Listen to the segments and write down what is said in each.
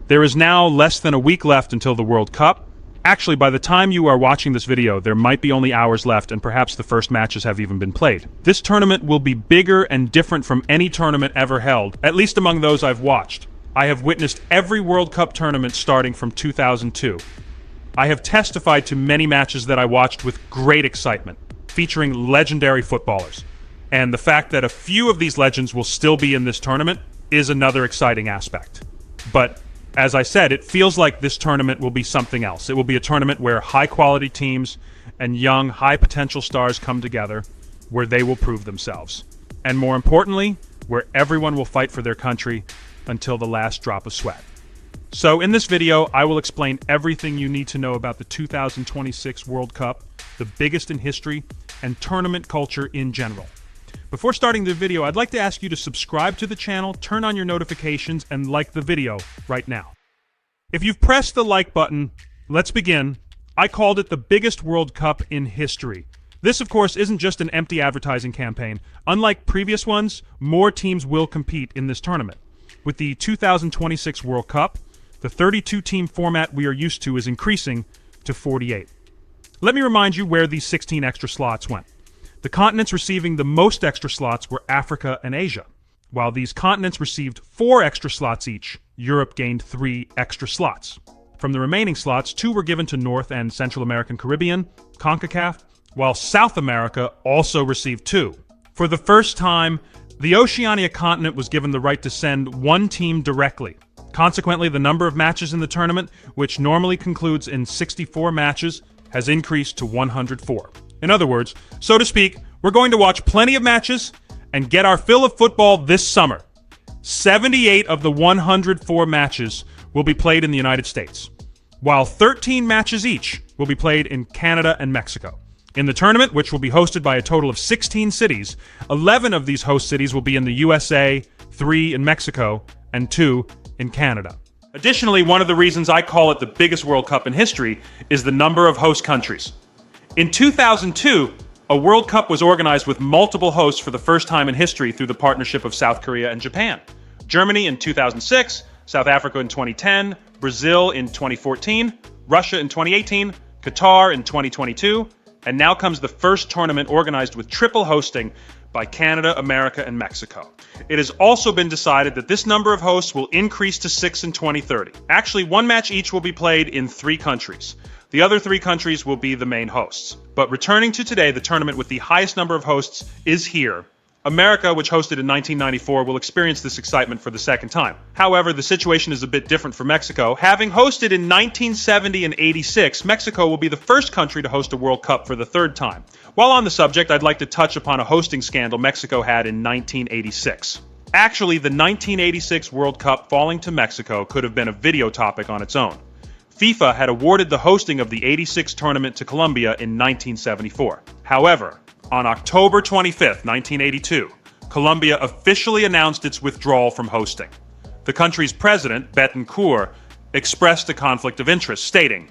There is now less than a week left until the World Cup. Actually, by the time you are watching this video, there might be only hours left, and perhaps the first matches have even been played. This tournament will be bigger and different from any tournament ever held, at least among those I've watched. I have witnessed every World Cup tournament starting from 2002. I have testified to many matches that I watched with great excitement, featuring legendary footballers. And the fact that a few of these legends will still be in this tournament is another exciting aspect. But as I said, it feels like this tournament will be something else. It will be a tournament where high-quality teams and young, high-potential stars come together, where they will prove themselves. And more importantly, where everyone will fight for their country until the last drop of sweat. So in this video, I will explain everything you need to know about the 2026 World Cup, the biggest in history, and tournament culture in general. Before starting the video, I'd like to ask you to subscribe to the channel, turn on your notifications, and like the video right now. If you've pressed the like button, let's begin. I called it the biggest World Cup in history. This, of course, isn't just an empty advertising campaign. Unlike previous ones, more teams will compete in this tournament. With the 2026 World Cup, the 32-team format we are used to is increasing to 48. Let me remind you where these 16 extra slots went. The continents receiving the most extra slots were Africa and Asia. While these continents received 4 extra slots each, Europe gained 3 extra slots. From the remaining slots, 2 were given to North and Central American Caribbean, CONCACAF, while South America also received 2. For the first time, the Oceania continent was given the right to send 1 team directly. Consequently, the number of matches in the tournament, which normally concludes in 64 matches, has increased to 104. In other words, so to speak, we're going to watch plenty of matches and get our fill of football this summer. 78 of the 104 matches will be played in the United States, while 13 matches each will be played in Canada and Mexico. In the tournament, which will be hosted by a total of 16 cities, 11 of these host cities will be in the USA, 3 in Mexico, and 2 in Canada. Additionally, one of the reasons I call it the biggest World Cup in history is the number of host countries. In 2002, a World Cup was organized with multiple hosts for the first time in history through the partnership of South Korea and Japan. Germany in 2006, South Africa in 2010, Brazil in 2014, Russia in 2018, Qatar in 2022, and now comes the first tournament organized with triple hosting by Canada, America, and Mexico. It has also been decided that this number of hosts will increase to 6 in 2030. Actually, 1 match each will be played in 3 countries. The other 3 countries will be the main hosts. But returning to today, the tournament with the highest number of hosts is here. America, which hosted in 1994, will experience this excitement for the second time. However, the situation is a bit different for Mexico. Having hosted in 1970 and 86, Mexico will be the first country to host a World Cup for the 3rd time. While on the subject, I'd like to touch upon a hosting scandal Mexico had in 1986. Actually, the 1986 World Cup falling to Mexico could have been a video topic on its own. FIFA had awarded the hosting of the 86 tournament to Colombia in 1974. However, on October 25, 1982, Colombia officially announced its withdrawal from hosting. The country's president, Betancourt, expressed a conflict of interest, stating,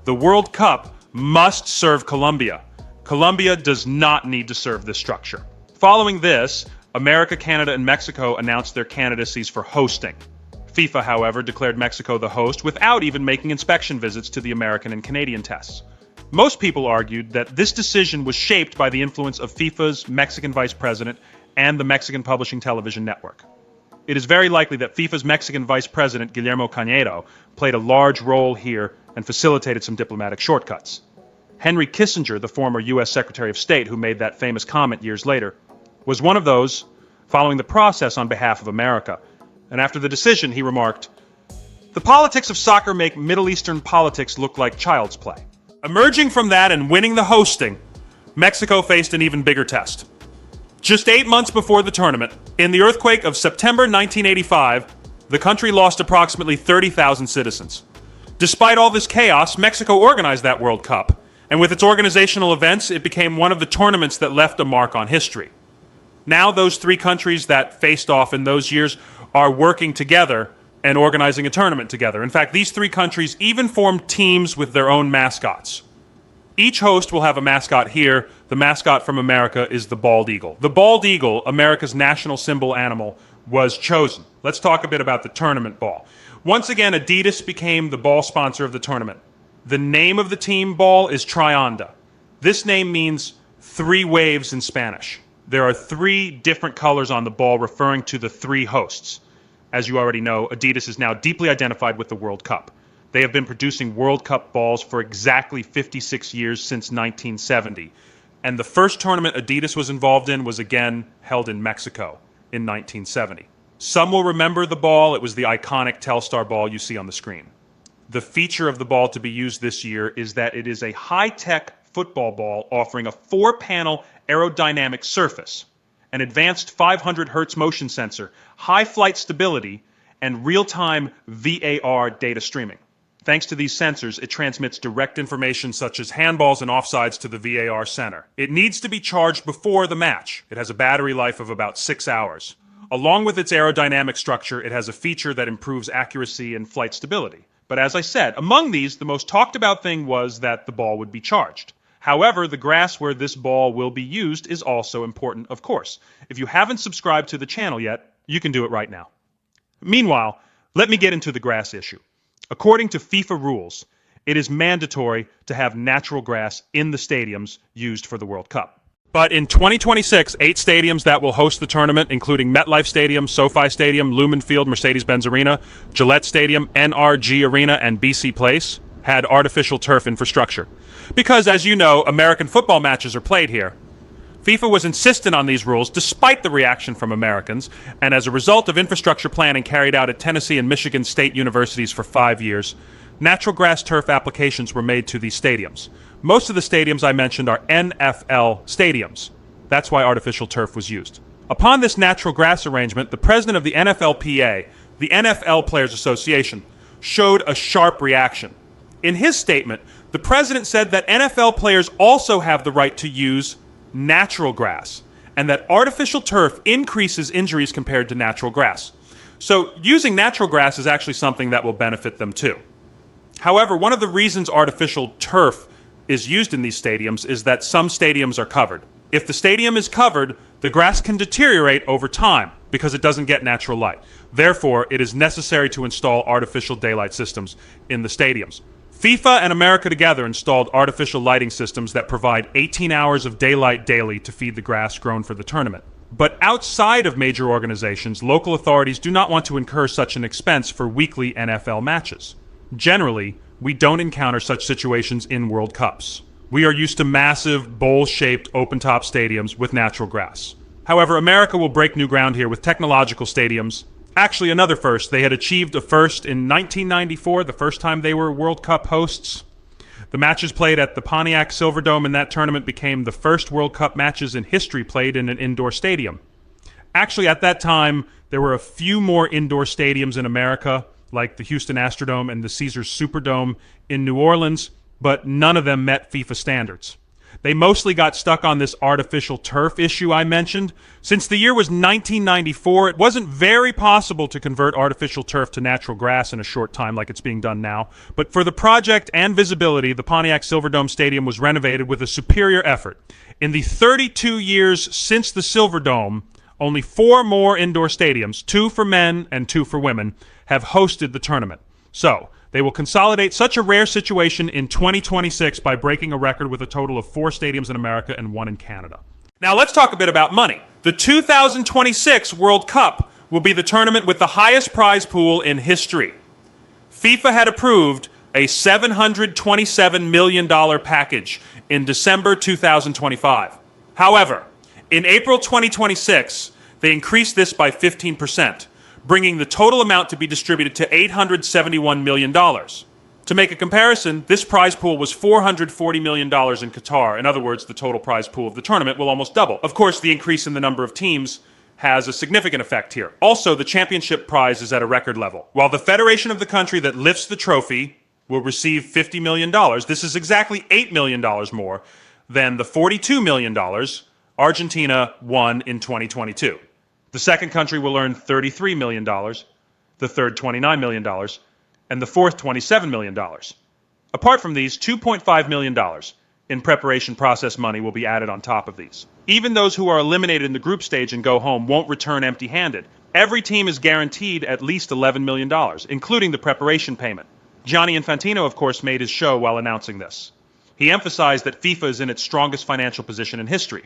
"The World Cup must serve Colombia. Colombia does not need to serve this structure." Following this, America, Canada, and Mexico announced their candidacies for hosting. FIFA, however, declared Mexico the host without even making inspection visits to the American and Canadian tests. Most people argued that this decision was shaped by the influence of FIFA's Mexican vice president and the Mexican Publishing Television Network. It is very likely that FIFA's Mexican vice president, Guillermo Cañedo, played a large role here and facilitated some diplomatic shortcuts. Henry Kissinger, the former U.S. Secretary of State who made that famous comment years later, was one of those following the process on behalf of America. And after the decision, he remarked, "The politics of soccer make Middle Eastern politics look like child's play." Emerging from that and winning the hosting, Mexico faced an even bigger test. Just 8 months before the tournament, in the earthquake of September 1985, the country lost approximately 30,000 citizens. Despite all this chaos, Mexico organized that World Cup, and with its organizational events, it became one of the tournaments that left a mark on history. Now those 3 countries that faced off in those years are working together and organizing a tournament together. In fact, these 3 countries even formed teams with their own mascots. Each host will have a mascot here. The mascot from America is the bald eagle. The bald eagle, America's national symbol animal, was chosen. Let's talk a bit about the tournament ball. Once again, Adidas became the ball sponsor of the tournament. The name of the team ball is Trionda. This name means 3 waves in Spanish. There are 3 different colors on the ball referring to the 3 hosts. As you already know, Adidas is now deeply identified with the World Cup. They have been producing World Cup balls for exactly 56 years since 1970. And the first tournament Adidas was involved in was again held in Mexico in 1970. Some will remember the ball. It was the iconic Telstar ball you see on the screen. The feature of the ball to be used this year is that it is a high-tech football ball offering a 4-panel aerodynamic surface, an advanced 500 Hz motion sensor, high flight stability, and real-time VAR data streaming. Thanks to these sensors, it transmits direct information such as handballs and offsides to the VAR center. It needs to be charged before the match. It has a battery life of about 6 hours. Along with its aerodynamic structure, it has a feature that improves accuracy and flight stability. But as I said, among these, the most talked about thing was that the ball would be charged. However, the grass where this ball will be used is also important, of course. If you haven't subscribed to the channel yet, you can do it right now. Meanwhile, let me get into the grass issue. According to FIFA rules, it is mandatory to have natural grass in the stadiums used for the World Cup. But in 2026, 8 stadiums that will host the tournament, including MetLife Stadium, SoFi Stadium, Lumen Field, Mercedes-Benz Arena, Gillette Stadium, NRG Arena, and BC Place, had artificial turf infrastructure. Because, as you know, American football matches are played here. FIFA was insistent on these rules despite the reaction from Americans, and as a result of infrastructure planning carried out at Tennessee and Michigan State universities for 5 years, natural grass turf applications were made to these stadiums. Most of the stadiums I mentioned are NFL stadiums. That's why artificial turf was used. Upon this natural grass arrangement, the president of the NFLPA, the NFL Players Association, showed a sharp reaction. In his statement, the president said that NFL players also have the right to use natural grass, and that artificial turf increases injuries compared to natural grass. So using natural grass is actually something that will benefit them too. However, one of the reasons artificial turf is used in these stadiums is that some stadiums are covered. If the stadium is covered, the grass can deteriorate over time because it doesn't get natural light. Therefore, it is necessary to install artificial daylight systems in the stadiums. FIFA and America together installed artificial lighting systems that provide 18 hours of daylight daily to feed the grass grown for the tournament. But outside of major organizations, local authorities do not want to incur such an expense for weekly NFL matches. Generally, we don't encounter such situations in World Cups. We are used to massive, bowl-shaped, open-top stadiums with natural grass. However, America will break new ground here with technological stadiums. Actually, another first. They had achieved a first in 1994, the first time they were World Cup hosts. The matches played at the Pontiac Silverdome in that tournament became the first World Cup matches in history played in an indoor stadium. Actually, at that time, there were a few more indoor stadiums in America, like the Houston Astrodome and the Caesars Superdome in New Orleans, but none of them met FIFA standards. They mostly got stuck on this artificial turf issue I mentioned. Since the year was 1994, it wasn't very possible to convert artificial turf to natural grass in a short time like it's being done now. But for the project and visibility, the Pontiac Silverdome Stadium was renovated with a superior effort. In the 32 years since the Silverdome, only 4 more indoor stadiums, 2 for men and 2 for women, have hosted the tournament. So, they will consolidate such a rare situation in 2026 by breaking a record with a total of 4 stadiums in America and 1 in Canada. Now let's talk a bit about money. The 2026 World Cup will be the tournament with the highest prize pool in history. FIFA had approved a $727 million package in December 2025. However, in April 2026, they increased this by 15%. Bringing the total amount to be distributed to $871 million. To make a comparison, this prize pool was $440 million in Qatar. In other words, the total prize pool of the tournament will almost double. Of course, the increase in the number of teams has a significant effect here. Also, the championship prize is at a record level. While the federation of the country that lifts the trophy will receive $50 million, this is exactly $8 million more than the $42 million Argentina won in 2022. The second country will earn $33 million, the third $29 million, and the fourth $27 million. Apart from these, $2.5 million in preparation process money will be added on top of these. Even those who are eliminated in the group stage and go home won't return empty-handed. Every team is guaranteed at least $11 million, including the preparation payment. Gianni Infantino, of course, made his show while announcing this. He emphasized that FIFA is in its strongest financial position in history.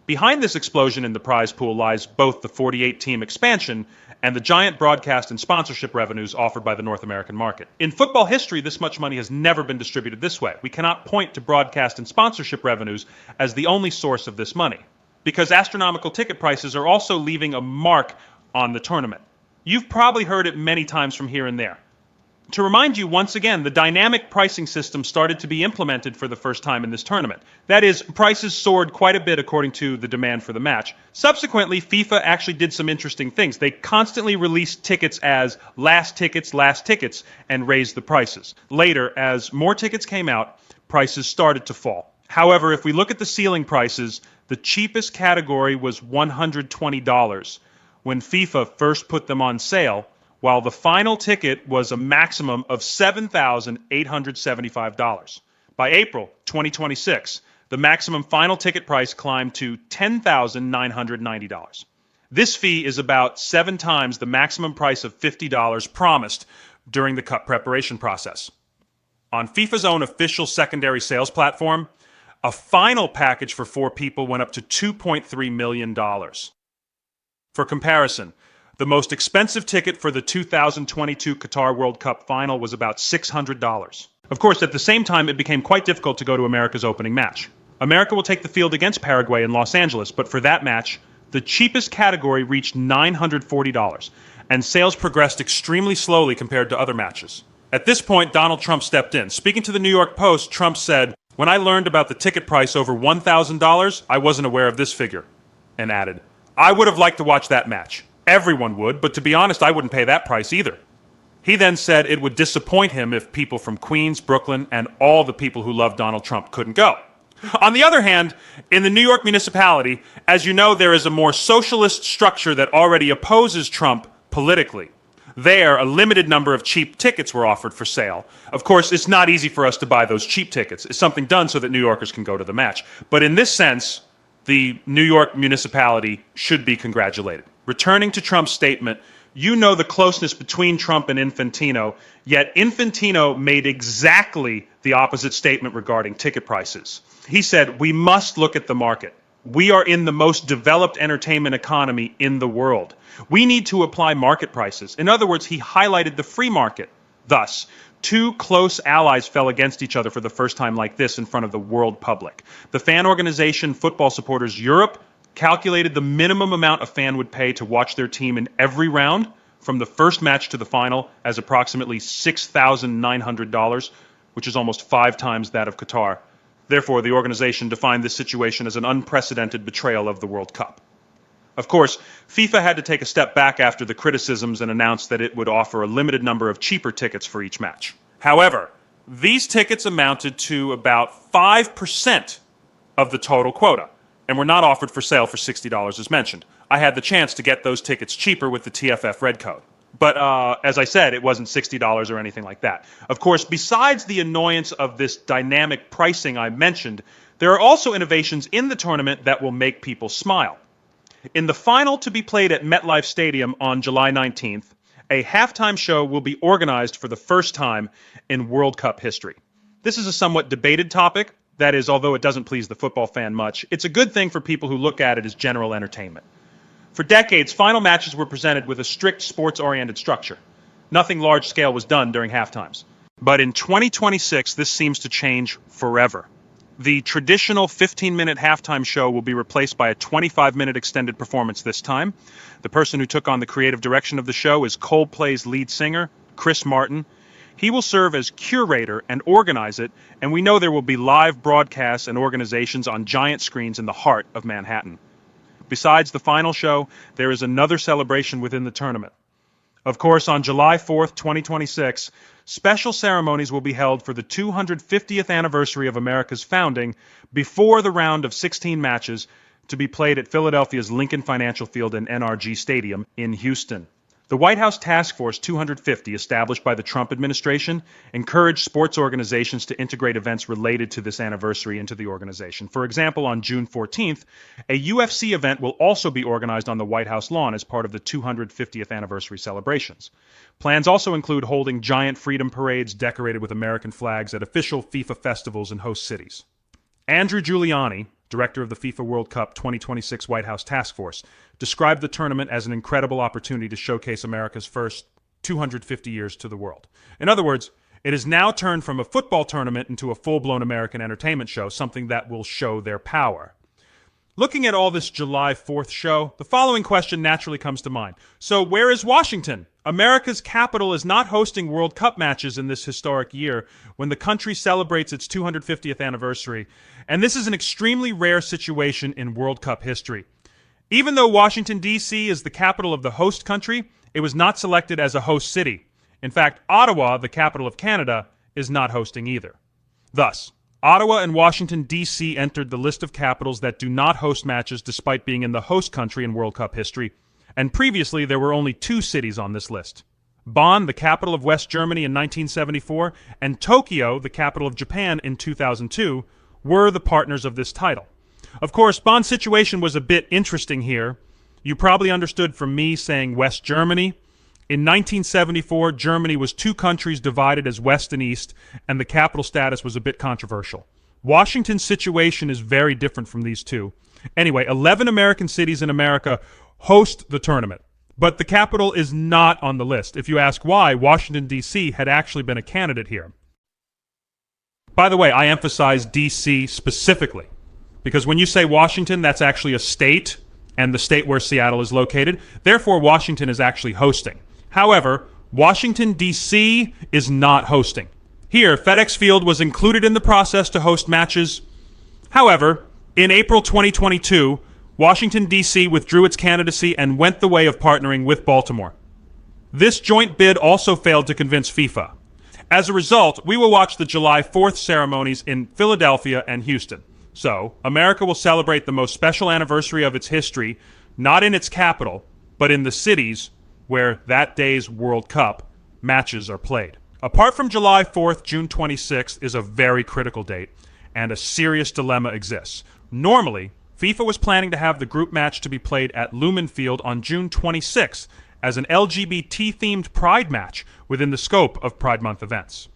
Behind this explosion in the prize pool lies both the 48-team expansion and the giant broadcast and sponsorship revenues offered by the North American market. In football history, this much money has never been distributed this way. We cannot point to broadcast and sponsorship revenues as the only source of this money, because astronomical ticket prices are also leaving a mark on the tournament. You've probably heard it many times from here and there. To remind you once again, the dynamic pricing system started to be implemented for the first time in this tournament. That is, prices soared quite a bit according to the demand for the match. Subsequently, FIFA actually did some interesting things. They constantly released tickets as last tickets, and raised the prices. Later, as more tickets came out, prices started to fall. However, if we look at the ceiling prices, the cheapest category was $120 when FIFA first put them on sale, while the final ticket was a maximum of $7,875. By April 2026, the maximum final ticket price climbed to $10,990. This fee is about 7 times the maximum price of $50 promised during the Cup preparation process. On FIFA's own official secondary sales platform, a final package for 4 people went up to $2.3 million. For comparison, the most expensive ticket for the 2022 Qatar World Cup final was about $600. Of course, at the same time, it became quite difficult to go to America's opening match. America will take the field against Paraguay in Los Angeles, but for that match, the cheapest category reached $940, and sales progressed extremely slowly compared to other matches. At this point, Donald Trump stepped in. Speaking to the New York Post, Trump said, "When I learned about the ticket price over $1,000, I wasn't aware of this figure," and added, "I would have liked to watch that match. Everyone would, but to be honest, I wouldn't pay that price either." He then said it would disappoint him if people from Queens, Brooklyn, and all the people who love Donald Trump couldn't go. On the other hand, in the New York municipality, as you know, there is a more socialist structure that already opposes Trump politically. There, a limited number of cheap tickets were offered for sale. Of course, it's not easy for us to buy those cheap tickets. It's something done so that New Yorkers can go to the match. But in this sense, the New York municipality should be congratulated. Returning to Trump's statement, you know the closeness between Trump and Infantino, yet Infantino made exactly the opposite statement regarding ticket prices. He said, "We must look at the market. We are in the most developed entertainment economy in the world. We need to apply market prices." In other words, he highlighted the free market. Thus, 2 close allies fell against each other for the first time like this in front of the world public. The fan organization Football Supporters Europe calculated the minimum amount a fan would pay to watch their team in every round, from the first match to the final, as approximately $6,900, which is almost 5 times that of Qatar. Therefore, the organization defined this situation as an unprecedented betrayal of the World Cup. Of course, FIFA had to take a step back after the criticisms and announced that it would offer a limited number of cheaper tickets for each match. However, these tickets amounted to about 5% of the total quota, and were not offered for sale for $60 as mentioned. I had the chance to get those tickets cheaper with the TFF Red Code. But as I said, it wasn't $60 or anything like that. Of course, besides the annoyance of this dynamic pricing I mentioned, there are also innovations in the tournament that will make people smile. In the final to be played at MetLife Stadium on July 19th, a halftime show will be organized for the first time in World Cup history. This is a somewhat debated topic. That is, although it doesn't please the football fan much, it's a good thing for people who look at it as general entertainment. For decades, final matches were presented with a strict sports-oriented structure. Nothing large-scale was done during halftimes. But in 2026, this seems to change forever. The traditional 15-minute halftime show will be replaced by a 25-minute extended performance this time. The person who took on the creative direction of the show is Coldplay's lead singer, Chris Martin. He will serve as curator and organize it, and we know there will be live broadcasts and organizations on giant screens in the heart of Manhattan. Besides the final show, there is another celebration within the tournament. Of course, on July 4th, 2026, special ceremonies will be held for the 250th anniversary of America's founding before the round of 16 matches to be played at Philadelphia's Lincoln Financial Field and NRG Stadium in Houston. The White House Task Force 250, established by the Trump administration, encouraged sports organizations to integrate events related to this anniversary into the organization. For example, on June 14th, a UFC event will also be organized on the White House lawn as part of the 250th anniversary celebrations. Plans also include holding giant freedom parades decorated with American flags at official FIFA festivals in host cities. Andrew Giuliani, director of the FIFA World Cup 2026 White House Task Force, described the tournament as an incredible opportunity to showcase America's first 250 years to the world. In other words, it has now turned from a football tournament into a full-blown American entertainment show, something that will show their power. Looking at all this July 4th show, the following question naturally comes to mind. So where is Washington? America's capital is not hosting World Cup matches in this historic year when the country celebrates its 250th anniversary, and this is an extremely rare situation in World Cup history. Even though Washington, D.C. is the capital of the host country, it was not selected as a host city. In fact, Ottawa, the capital of Canada, is not hosting either. Thus, Ottawa and Washington, D.C. entered the list of capitals that do not host matches despite being in the host country in World Cup history, and previously there were only two cities on this list. Bonn, the capital of West Germany in 1974, and Tokyo, the capital of Japan in 2002, were the partners of this title. Of course, Bonn's situation was a bit interesting here. You probably understood from me saying West Germany. In 1974, Germany was two countries divided as West and East, and the capital status was a bit controversial. Washington's situation is very different from these two. Anyway, 11 American cities in America host the tournament, but the capital is not on the list. If you ask why, Washington, D.C. had actually been a candidate here. By the way, I emphasize D.C. specifically, because when you say Washington, that's actually a state, and the state where Seattle is located. Therefore, Washington is actually hosting. However, Washington, D.C. is not hosting. Here, FedEx Field was included in the process to host matches. However, in April 2022, Washington, D.C. withdrew its candidacy and went the way of partnering with Baltimore. This joint bid also failed to convince FIFA. As a result, we will watch the July 4th ceremonies in Philadelphia and Houston. So, America will celebrate the most special anniversary of its history, not in its capital, but in the cities where that day's World Cup matches are played. Apart from July 4th, June 26th is a very critical date, and a serious dilemma exists. Normally, FIFA was planning to have the group match to be played at Lumen Field on June 26th as an LGBT-themed Pride match within the scope of Pride Month events.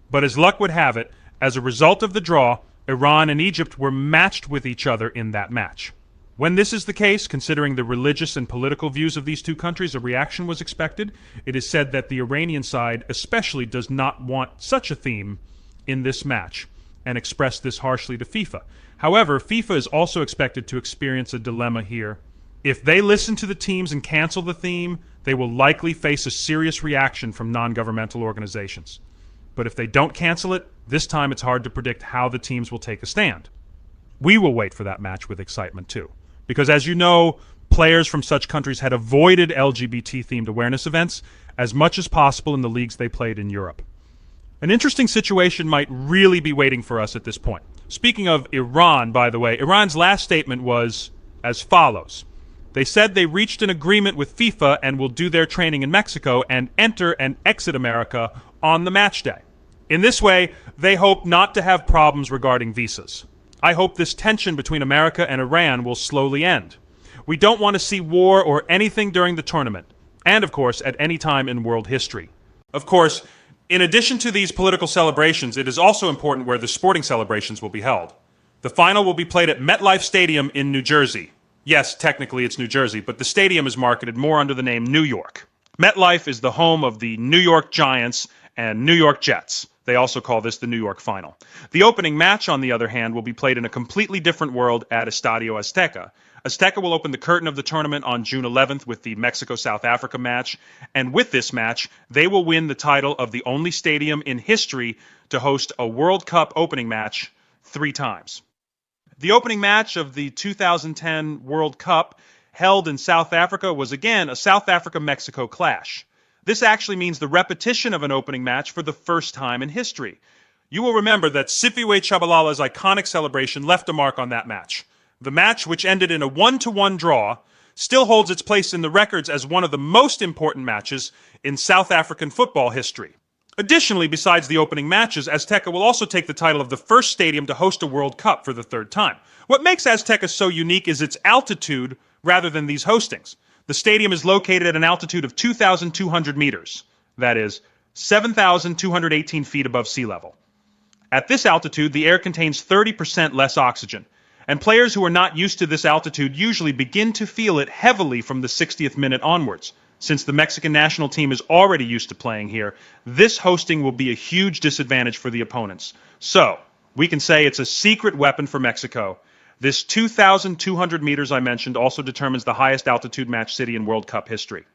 But as luck would have it, as a result of the draw, Iran and Egypt were matched with each other in that match. When this is the case, considering the religious and political views of these two countries, a reaction was expected. It is said that the Iranian side especially does not want such a theme in this match and expressed this harshly to FIFA. However, FIFA is also expected to experience a dilemma here. If they listen to the teams and cancel the theme, they will likely face a serious reaction from non-governmental organizations. But if they don't cancel it, this time it's hard to predict how the teams will take a stand. We will wait for that match with excitement too. Because as you know, players from such countries had avoided LGBT-themed awareness events as much as possible in the leagues they played in Europe. An interesting situation might really be waiting for us at this point. Speaking of Iran, by the way, Iran's last statement was as follows. They said they reached an agreement with FIFA and will do their training in Mexico and enter and exit America on the match day. In this way, they hope not to have problems regarding visas. I hope this tension between America and Iran will slowly end. We don't want to see war or anything during the tournament, and of course, at any time in world history. Of course, in addition to these political celebrations, it is also important where the sporting celebrations will be held. The final will be played at MetLife Stadium in New Jersey. Yes, technically it's New Jersey, but the stadium is marketed more under the name New York. MetLife is the home of the New York Giants and New York Jets. They also call this the New York Final. The opening match, on the other hand, will be played in a completely different world at Estadio Azteca. Azteca will open the curtain of the tournament on June 11th with the Mexico-South Africa match, and with this match, they will win the title of the only stadium in history to host a World Cup opening match 3 times. The opening match of the 2010 World Cup held in South Africa was again a South Africa-Mexico clash. This actually means the repetition of an opening match for the first time in history. You will remember that Sifiwe Tshabalala's iconic celebration left a mark on that match. The match, which ended in a 1-1 draw, still holds its place in the records as one of the most important matches in South African football history. Additionally, besides the opening matches, Azteca will also take the title of the first stadium to host a World Cup for the third time. What makes Azteca so unique is its altitude rather than these hostings. The stadium is located at an altitude of 2,200 meters, that is, 7,218 feet above sea level. At this altitude, the air contains 30% less oxygen, and players who are not used to this altitude usually begin to feel it heavily from the 60th minute onwards. Since the Mexican national team is already used to playing here, this hosting will be a huge disadvantage for the opponents. So, we can say it's a secret weapon for Mexico. This 2,200 meters I mentioned also determines the highest altitude match city in World Cup history.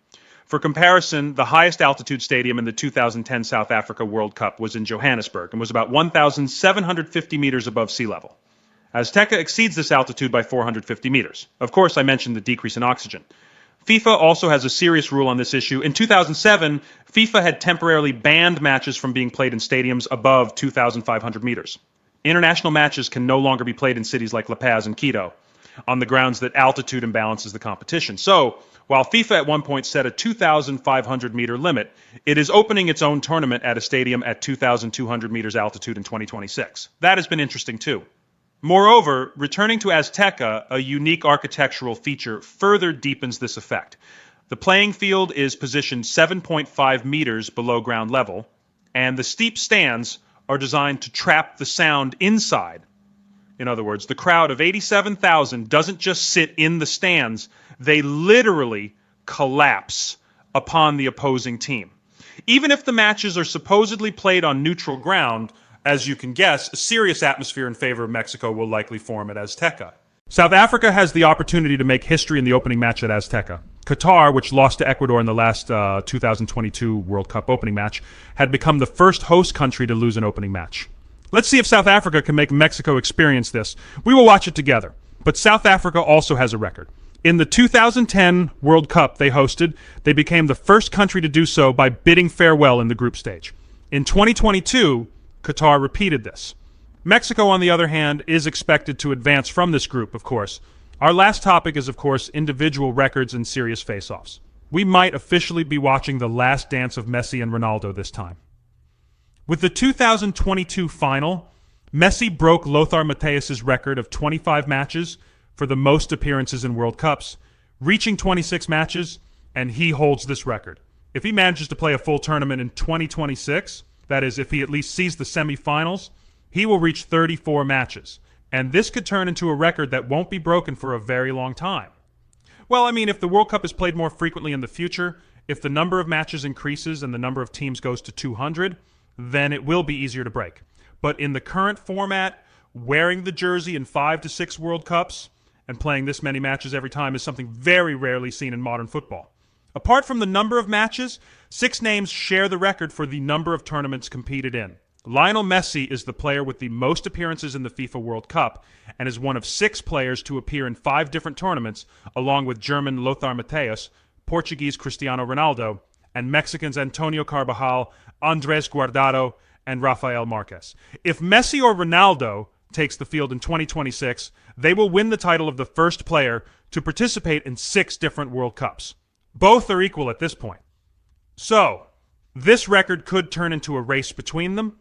For comparison, the highest altitude stadium in the 2010 South Africa World Cup was in Johannesburg and was about 1,750 meters above sea level. Azteca exceeds this altitude by 450 meters. Of course, I mentioned the decrease in oxygen. FIFA also has a serious rule on this issue. In 2007, FIFA had temporarily banned matches from being played in stadiums above 2,500 meters. International matches can no longer be played in cities like La Paz and Quito on the grounds that altitude imbalances the competition. So, while FIFA at one point set a 2,500 meter limit, it is opening its own tournament at a stadium at 2,200 meters altitude in 2026. That has been interesting too. Moreover, returning to Azteca, a unique architectural feature, further deepens this effect. The playing field is positioned 7.5 meters below ground level, and the steep stands are designed to trap the sound inside. In other words, the crowd of 87,000 doesn't just sit in the stands, they literally collapse upon the opposing team. Even if the matches are supposedly played on neutral ground, as you can guess, a serious atmosphere in favor of Mexico will likely form at Azteca. South Africa has the opportunity to make history in the opening match at Azteca. Qatar, which lost to Ecuador in the last 2022 World Cup opening match, had become the first host country to lose an opening match. Let's see if South Africa can make Mexico experience this. We will watch it together. But South Africa also has a record. In the 2010 World Cup they hosted, they became the first country to do so by bidding farewell in the group stage. In 2022, Qatar repeated this. Mexico, on the other hand, is expected to advance from this group, of course. Our last topic is, of course, individual records and serious face-offs. We might officially be watching the last dance of Messi and Ronaldo this time. With the 2022 final, Messi broke Lothar Matthäus's record of 25 matches for the most appearances in World Cups, reaching 26 matches, and he holds this record. If he manages to play a full tournament in 2026, that is, if he at least sees the semifinals, he will reach 34 matches. And this could turn into a record that won't be broken for a very long time. Well, I mean, if the World Cup is played more frequently in the future, if the number of matches increases and the number of teams goes to 200, then it will be easier to break. But in the current format, wearing the jersey in 5 to 6 World Cups and playing this many matches every time is something very rarely seen in modern football. Apart from the number of matches, 6 names share the record for the number of tournaments competed in. Lionel Messi is the player with the most appearances in the FIFA World Cup and is one of 6 players to appear in 5 different tournaments, along with German Lothar Matthäus, Portuguese Cristiano Ronaldo, and Mexicans Antonio Carvajal, Andres Guardado, and Rafael Marquez. If Messi or Ronaldo takes the field in 2026, they will win the title of the first player to participate in 6 different World Cups. Both are equal at this point. So, this record could turn into a race between them.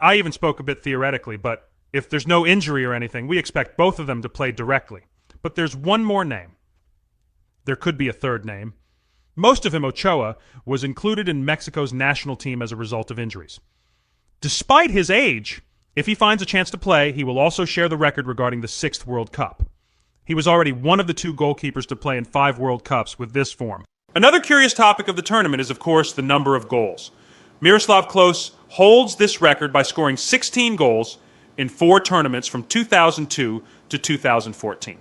I even spoke a bit theoretically, but if there's no injury or anything, we expect both of them to play directly. But there's one more name. There could be a third name. Most of him, Ochoa, was included in Mexico's national team as a result of injuries. Despite his age, if he finds a chance to play, he will also share the record regarding the 6th World Cup. He was already one of the 2 goalkeepers to play in 5 World Cups with this form. Another curious topic of the tournament is, of course, the number of goals. Miroslav Klose holds this record by scoring 16 goals in 4 tournaments from 2002 to 2014.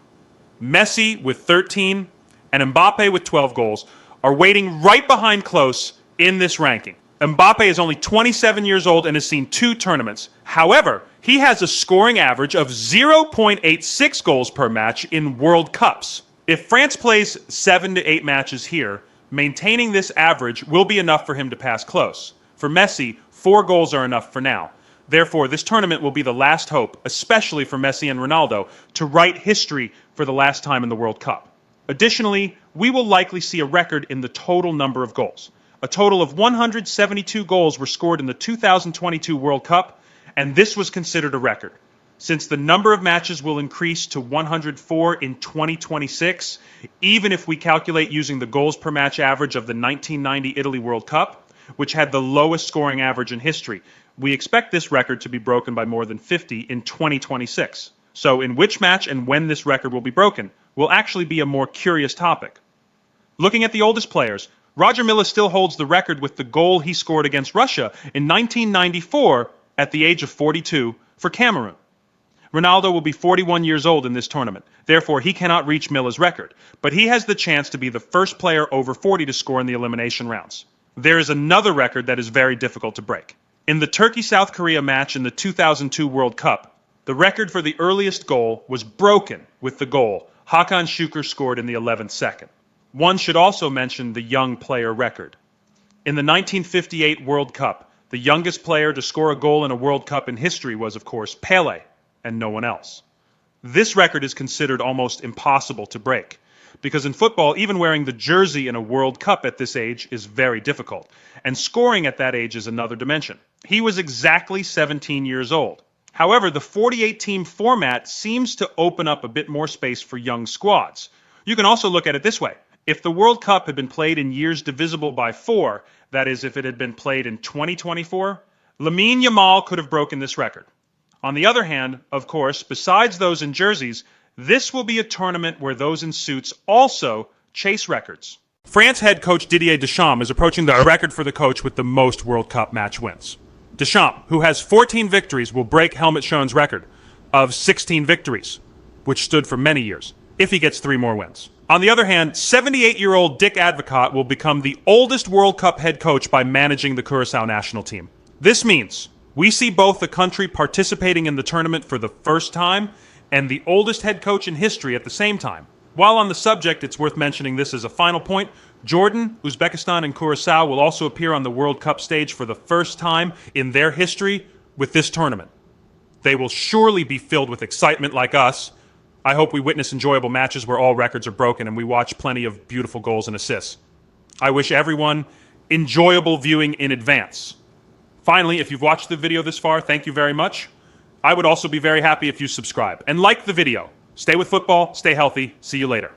Messi with 13 and Mbappé with 12 goals are waiting right behind Klose in this ranking. Mbappé is only 27 years old and has seen 2 tournaments. However, he has a scoring average of 0.86 goals per match in World Cups. If France plays 7 to 8 matches here, maintaining this average will be enough for him to pass Klose. For Messi, 4 goals are enough for now. Therefore, this tournament will be the last hope, especially for Messi and Ronaldo, to write history for the last time in the World Cup. Additionally, we will likely see a record in the total number of goals. A total of 172 goals were scored in the 2022 World Cup, and this was considered a record. Since the number of matches will increase to 104 in 2026, even if we calculate using the goals per match average of the 1990 Italy World Cup, which had the lowest scoring average in history, we expect this record to be broken by more than 50 in 2026. So in which match and when this record will be broken will actually be a more curious topic. Looking at the oldest players, Roger Milla still holds the record with the goal he scored against Russia in 1994 at the age of 42 for Cameroon. Ronaldo will be 41 years old in this tournament, therefore he cannot reach Milla's record, but he has the chance to be the first player over 40 to score in the elimination rounds. There is another record that is very difficult to break. In the Turkey-South Korea match in the 2002 World Cup, the record for the earliest goal was broken with the goal Hakan Şükür scored in the 11th second. One should also mention the young player record. In the 1958 World Cup, the youngest player to score a goal in a World Cup in history was, of course, Pelé, and no one else. This record is considered almost impossible to break, because in football, even wearing the jersey in a World Cup at this age is very difficult, and scoring at that age is another dimension. He was exactly 17 years old. However, the 48-team format seems to open up a bit more space for young squads. You can also look at it this way. If the World Cup had been played in years divisible by 4, that is, if it had been played in 2024, Lamine Yamal could have broken this record. On the other hand, of course, besides those in jerseys, this will be a tournament where those in suits also chase records. France head coach Didier Deschamps is approaching the record for the coach with the most World Cup match wins. Deschamps, who has 14 victories, will break Helmut Schoen's record of 16 victories, which stood for many years, if he gets 3 more wins. On the other hand, 78-year-old Dick Advocaat will become the oldest World Cup head coach by managing the Curaçao national team. This means we see both the country participating in the tournament for the first time and the oldest head coach in history at the same time. While on the subject, it's worth mentioning this as a final point. Jordan, Uzbekistan, and Curaçao will also appear on the World Cup stage for the first time in their history with this tournament. They will surely be filled with excitement like us. I hope we witness enjoyable matches where all records are broken and we watch plenty of beautiful goals and assists. I wish everyone enjoyable viewing in advance. Finally, if you've watched the video this far, thank you very much. I would also be very happy if you subscribe and like the video. Stay with football, stay healthy, see you later.